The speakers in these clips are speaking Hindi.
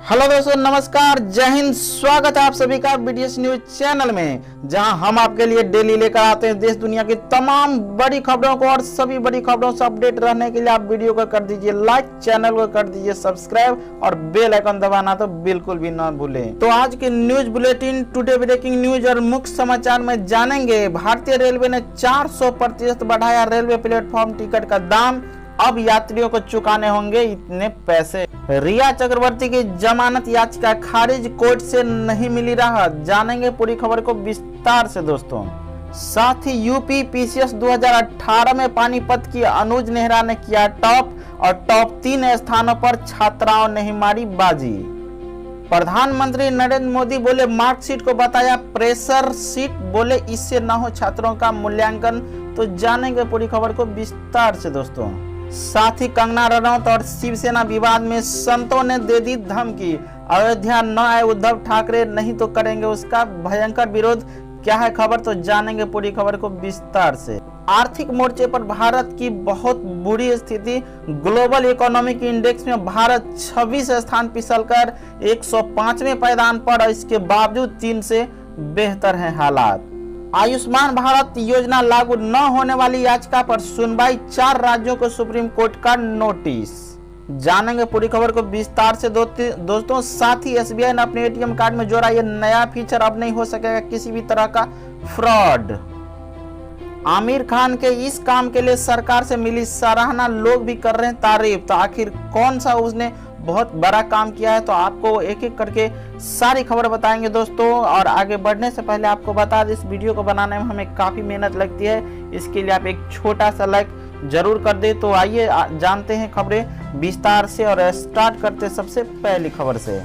हेलो दोस्तों, नमस्कार, जय हिंद। स्वागत है आप सभी का बीडीएस न्यूज चैनल में, जहां हम आपके लिए डेली लेकर आते हैं देश दुनिया की तमाम बड़ी खबरों को। और सभी बड़ी खबरों से अपडेट रहने के लिए आप वीडियो को कर दीजिए लाइक, चैनल को कर दीजिए सब्सक्राइब और बेल आइकन दबाना तो बिल्कुल भी ना भूलें। तो आज के news bulletin, today breaking news और मुख्य समाचार में जानेंगे। भारतीय रेलवे ने 400% बढ़ाया रेलवे प्लेटफॉर्म टिकट का दाम, अब यात्रियों को चुकाने होंगे इतने पैसे। रिया चक्रवर्ती की जमानत याचिका खारिज, कोर्ट से नहीं मिली राहत। जानेंगे पूरी खबर को विस्तार से दोस्तों। साथ ही यूपी पीसीएस 2018 में पानीपत की अनुज नेहरा ने किया टॉप और टॉप 3 स्थानों पर छात्राओं ने ही मारी बाजी। प्रधानमंत्री नरेंद्र मोदी बोले मार्कशीट को बताया प्रेशर सीट, बोले इससे न हो छात्रों का मूल्यांकन। तो जानेंगे पूरी खबर को विस्तार से दोस्तों। साथ ही कंगना रनौत और शिवसेना विवाद में संतों ने दे दी धमकी, अयोध्या न आए उद्धव ठाकरे नहीं तो करेंगे उसका भयंकर विरोध। क्या है खबर, तो जानेंगे पूरी खबर को विस्तार से। आर्थिक मोर्चे पर भारत की बहुत बुरी स्थिति, ग्लोबल इकोनॉमिक इंडेक्स में भारत 26 स्थान फिसलकर 105वें पायदान पर, और इसके बावजूद चीन से बेहतर है हालात। आयुष्मान भारत योजना लागू न होने वाली याचिका पर सुनवाई, 4 राज्यों को सुप्रीम कोर्ट का नोटिस। जानेंगे पूरी खबर को विस्तार से दोस्तों। साथ ही एसबीआई ने अपने एटीएम कार्ड में जोड़ा ये नया फीचर, अब नहीं हो सकेगा किसी भी तरह का फ्रॉड। आमिर खान के इस काम के लिए सरकार से मिली सराहना, लोग भी कर रहे हैं तारीफ। तो आखिर कौन सा उसने बहुत बड़ा काम किया है, तो आपको एक एक करके सारी खबर बताएंगे दोस्तों। और आगे बढ़ने से पहले आपको बता दें, इस वीडियो को बनाने में हमें काफी मेहनत लगती है, इसके लिए आप एक छोटा सा लाइक जरूर कर दे। तो आइए जानते हैं खबरें विस्तार से और स्टार्ट करते सबसे पहली खबर से।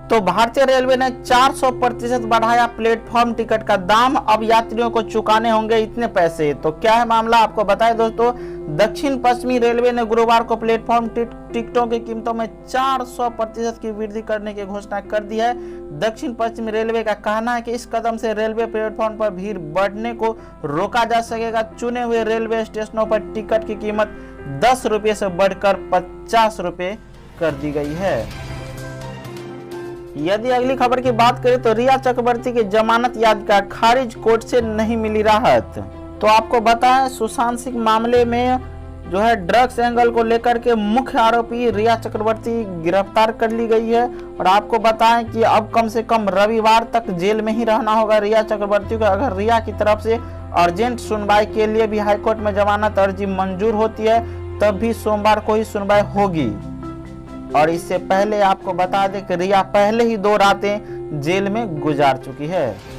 तो भारतीय रेलवे ने 400% बढ़ाया प्लेटफॉर्म टिकट का दाम, अब यात्रियों को चुकाने होंगे इतने पैसे। तो क्या है मामला, आपको बताएं दोस्तों। दक्षिण पश्चिमी रेलवे ने गुरुवार को प्लेटफॉर्म टिकटों की कीमतों में 400% की वृद्धि करने की घोषणा कर दी है। दक्षिण पश्चिमी रेलवे का कहना है कि इस कदम से रेलवे प्लेटफॉर्म पर भीड़ बढ़ने को रोका जा सकेगा। चुने हुए रेलवे स्टेशनों पर टिकट की कीमत 10 रुपये से बढ़कर 50 रुपये कर दी गई है। यदि अगली खबर की बात करें तो रिया चक्रवर्ती की जमानत याचिका खारिज, कोर्ट से नहीं मिली राहत। तो आपको बताएं, सुशांत सिंह मामले में जो है ड्रग्स एंगल को लेकर के मुख्य आरोपी रिया चक्रवर्ती गिरफ्तार कर ली गई है। और आपको बताएं कि अब कम से कम रविवार तक जेल में ही रहना होगा रिया चक्रवर्ती को। अगर रिया की तरफ से अर्जेंट सुनवाई के लिए भी हाईकोर्ट में जमानत अर्जी मंजूर होती है, तब भी सोमवार को ही सुनवाई होगी। और इससे पहले आपको बता दें कि रिया पहले ही 2 रातें जेल में गुजार चुकी है।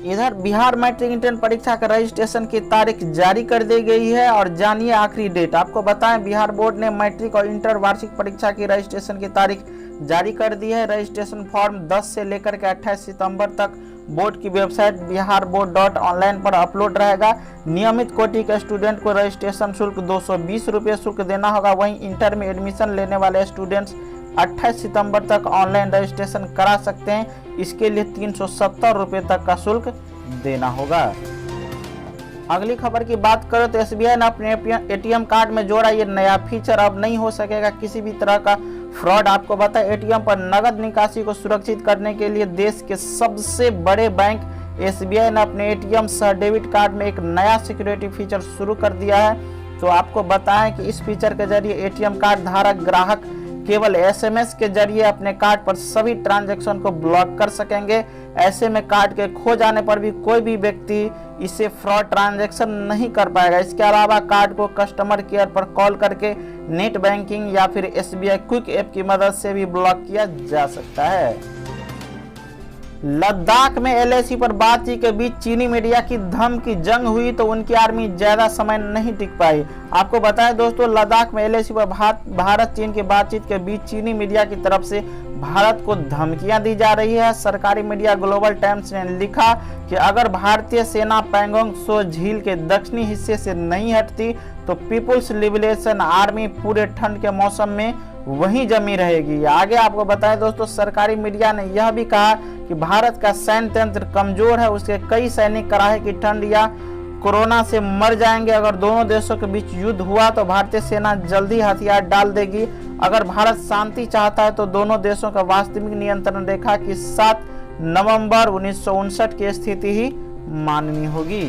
इधर बिहार मैट्रिक इंटर परीक्षा का रजिस्ट्रेशन की तारीख जारी कर दी गई है। और जानिए आखिरी डेट। आपको बताएं, बिहार बोर्ड ने मैट्रिक और इंटर वार्षिक परीक्षा की रजिस्ट्रेशन की तारीख जारी कर दी है। रजिस्ट्रेशन फॉर्म 10 से लेकर के 28 सितंबर तक बोर्ड की वेबसाइट biharboard.online पर अपलोड रहेगा। नियमित कोटि के स्टूडेंट को रजिस्ट्रेशन शुल्क 220 रुपये शुल्क देना होगा। वहीं इंटर में एडमिशन लेने वाले स्टूडेंट्स 28 सितंबर तक ऑनलाइन रजिस्ट्रेशन करा सकते हैं। इसके लिए 370 रुपये तक का शुल्क देना होगा। अगली खबर की बात करें तो एसबीआई ने अपने एटीएम कार्ड में जोड़ा ये नया फीचर, अब नहीं हो सकेगा किसी भी तरह का फ्रॉड। आपको बताएं, एटीएम पर नगद निकासी को सुरक्षित करने के लिए देश के सबसे बड़े बैंक एसबीआई ने अपने एटीएम सह डेबिट कार्ड में एक नया सिक्योरिटी फीचर शुरू कर दिया है। तो आपको बताएं कि इस फीचर के जरिए एटीएम कार्ड धारक ग्राहक केवल एसएमएस के जरिए अपने कार्ड पर सभी ट्रांजैक्शन को ब्लॉक कर सकेंगे। ऐसे में कार्ड के खो जाने पर भी कोई भी व्यक्ति इसे फ्रॉड ट्रांजैक्शन नहीं कर पाएगा। इसके अलावा कार्ड को कस्टमर केयर पर कॉल करके नेट बैंकिंग या फिर एसबीआई क्विक ऐप की मदद से भी ब्लॉक किया जा सकता है। लद्दाख में एलएसी पर बातचीत के बीच चीनी मीडिया की धमकी, जंग हुई तो उनकी आर्मी ज्यादा समय नहीं टिक पाई। आपको बताएं दोस्तों, लद्दाख में एलएसी पर भारत चीन की बातचीत के बीच चीनी मीडिया की तरफ से भारत को धमकियां दी जा रही है। सरकारी मीडिया ग्लोबल टाइम्स ने लिखा कि अगर भारतीय सेना पैंगोंग त्सो झील के दक्षिणी हिस्से से नहीं हटती तो पीपुल्स लिबरेशन आर्मी पूरे ठंड के मौसम में वहीं जमी रहेगी। आगे आपको बताएं दोस्तों, सरकारी मीडिया ने यह भी कहा कि भारत का सैन्य तंत्र कमजोर है, उसके कई सैनिक कड़ाके की ठंड या कोरोना से मर जाएंगे। अगर दोनों देशों के बीच युद्ध हुआ तो भारतीय सेना जल्दी हथियार डाल देगी। अगर भारत शांति चाहता है तो दोनों देशों का वास्तविक नियंत्रण रेखा की 7 नवंबर 1959 की स्थिति ही माननी होगी।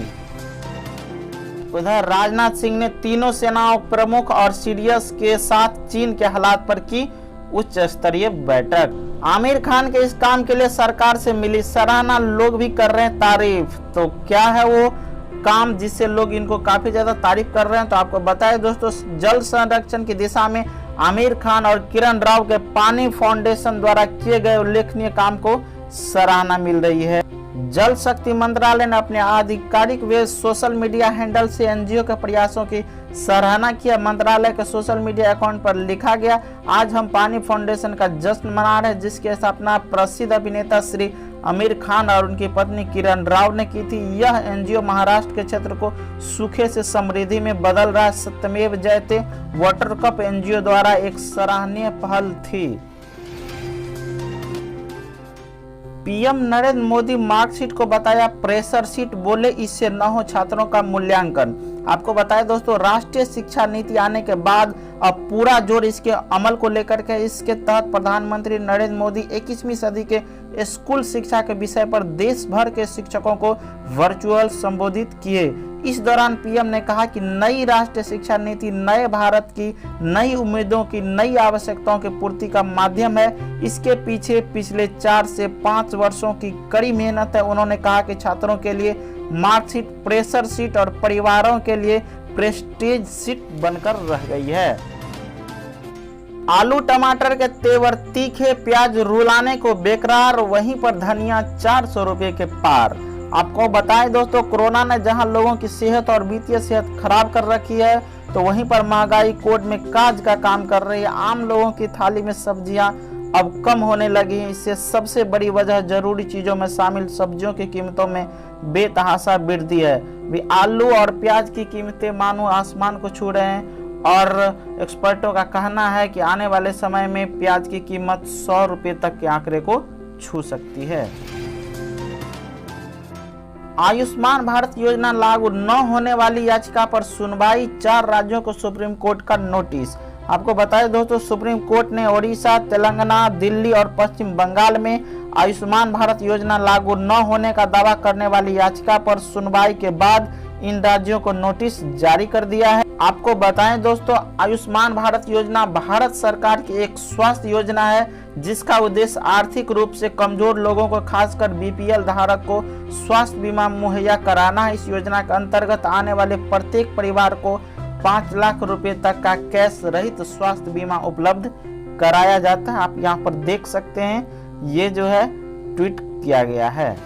उधर राजनाथ सिंह ने तीनों सेनाओं प्रमुख और सीडीएस के साथ चीन के हालात पर की उच्च स्तरीय बैठक। आमिर खान के इस काम के लिए सरकार से मिली सराहना, लोग भी कर रहे हैं तारीफ। तो क्या है वो काम जिससे लोग इनको काफी ज्यादा तारीफ कर रहे हैं, तो आपको बताएं दोस्तों, जल संरक्षण की दिशा में आमिर खान और किरण राव के पानी फाउंडेशन द्वारा किए गए उल्लेखनीय काम को सराहना मिल रही है। जल शक्ति मंत्रालय ने अपने आधिकारिक वेब सोशल मीडिया हैंडल से एनजीओ के प्रयासों की सराहना किया। मंत्रालय के सोशल मीडिया अकाउंट पर लिखा गया, आज हम पानी फाउंडेशन का जश्न मना रहे हैं, जिसकी स्थापना प्रसिद्ध अभिनेता श्री आमिर खान और उनकी पत्नी किरण राव ने की थी। यह एनजीओ महाराष्ट्र के क्षेत्र को सूखे से समृद्धि में बदल रहा है। सत्यमेव जयते वाटर कप एनजीओ द्वारा एक सराहनीय पहल थी। पीएम नरेंद्र मोदी मार्कशीट को बताया प्रेशर शीट, बोले इससे न हो छात्रों का मूल्यांकन। आपको बताएं दोस्तों, राष्ट्रीय शिक्षा नीति आने के बाद अब पूरा जोर इसके अमल को लेकर के। इसके तहत प्रधानमंत्री नरेंद्र मोदी 21वीं सदी के स्कूल शिक्षा के विषय पर देश भर के शिक्षकों को वर्चुअल संबोधित किए। इस दौरान पीएम ने कहा कि नई राष्ट्रीय शिक्षा नीति नए भारत की नई उम्मीदों की नई आवश्यकताओं की पूर्ति का माध्यम है। इसके पीछे पिछले 4 से 5 वर्षों की कड़ी मेहनत है। उन्होंने कहा कि छात्रों के लिए मार्कशीट प्रेशर शीट और परिवारों के लिए प्रेस्टीज शीट बनकर रह गई है। आलू टमाटर के तेवर तीखे, प्याज रुलाने को बेकरार, वहीं पर धनिया 400 रुपए के पार। आपको बताएं दोस्तों, कोरोना ने जहां लोगों की सेहत और वित्तीय सेहत खराब कर रखी है, तो वहीं पर महंगाई कोर्ट में काज का काम कर रही है। आम लोगों की थाली में सब्जियां अब कम होने लगी हैं। इससे सबसे बड़ी वजह जरूरी चीजों में शामिल सब्जियों की कीमतों में बेतहाशा वृद्धि है। भी आलू और प्याज की कीमतें मानो आसमान को छू रहे हैं और एक्सपर्टों का कहना है कि आने वाले समय में प्याज की कीमत 100 रुपए तक के आंकड़े को छू सकती है। आयुष्मान भारत योजना लागू न होने वाली याचिका पर सुनवाई, 4 राज्यों को सुप्रीम कोर्ट का नोटिस। आपको बताएं दोस्तों, सुप्रीम कोर्ट ने ओडिशा, तेलंगाना, दिल्ली और पश्चिम बंगाल में आयुष्मान भारत योजना लागू न होने का दावा करने वाली याचिका पर सुनवाई के बाद इन राज्यों को नोटिस जारी कर दिया है। आपको बताएं दोस्तों, आयुष्मान भारत योजना भारत सरकार की एक स्वास्थ्य योजना है जिसका उद्देश्य आर्थिक रूप से कमजोर लोगों को, खासकर बीपीएल धारक को स्वास्थ्य बीमा मुहैया कराना है। इस योजना के अंतर्गत आने वाले प्रत्येक परिवार को 5 लाख रुपए तक का कैश रहित स्वास्थ्य बीमा उपलब्ध कराया जाता है। आप यहाँ पर देख सकते हैं, ये जो है ट्वीट किया गया है।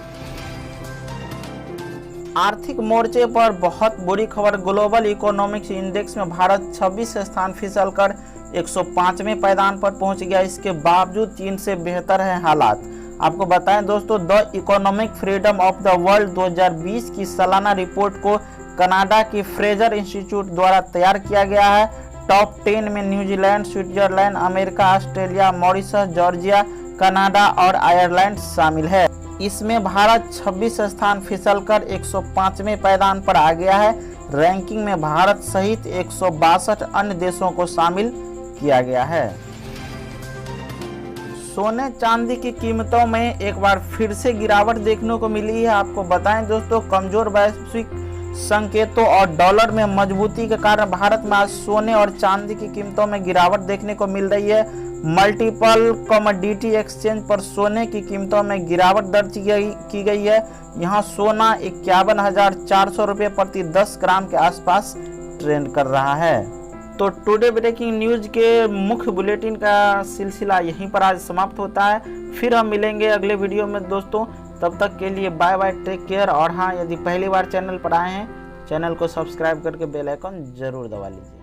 आर्थिक मोर्चे पर बहुत बुरी खबर, ग्लोबल इकोनॉमिक्स इंडेक्स में भारत 26 स्थान फिसलकर 105वें पायदान पर पहुंच गया। इसके बावजूद चीन से बेहतर है हालात। आपको बताएं दोस्तों, the economic freedom of the world 2020 की सालाना रिपोर्ट को कनाडा की फ्रेजर इंस्टीट्यूट द्वारा तैयार किया गया है। टॉप 10 में New Zealand, Switzerland, America, Australia, Mauritius, Georgia, Canada और आयरलैंड शामिल है। इसमें भारत 26 स्थान फिसलकर 105वें पायदान पर आ गया है। रैंकिंग में भारत सहित 162 अन्य देशों को शामिल किया गया है। सोने चांदी की कीमतों में एक बार फिर से गिरावट देखने को मिली है। आपको बताएं दोस्तों, कमजोर वैश्विक संकेतों और डॉलर में मजबूती के कारण भारत में आज सोने और चांदी की कीमतों में गिरावट देखने को मिल रही है। मल्टीपल कमोडिटी एक्सचेंज पर सोने की कीमतों में गिरावट दर्ज की गई है। यहाँ सोना 51,400 रुपये प्रति 10 ग्राम के आसपास ट्रेंड कर रहा है। तो टुडे ब्रेकिंग न्यूज के मुख्य बुलेटिन का सिलसिला यहीं पर आज समाप्त होता है। फिर हम मिलेंगे अगले वीडियो में दोस्तों, तब तक के लिए बाय बाय, टेक केयर। और हाँ, यदि पहली बार चैनल पर आए हैं, चैनल को सब्सक्राइब करके बेल आइकन जरूर दबा लीजिए।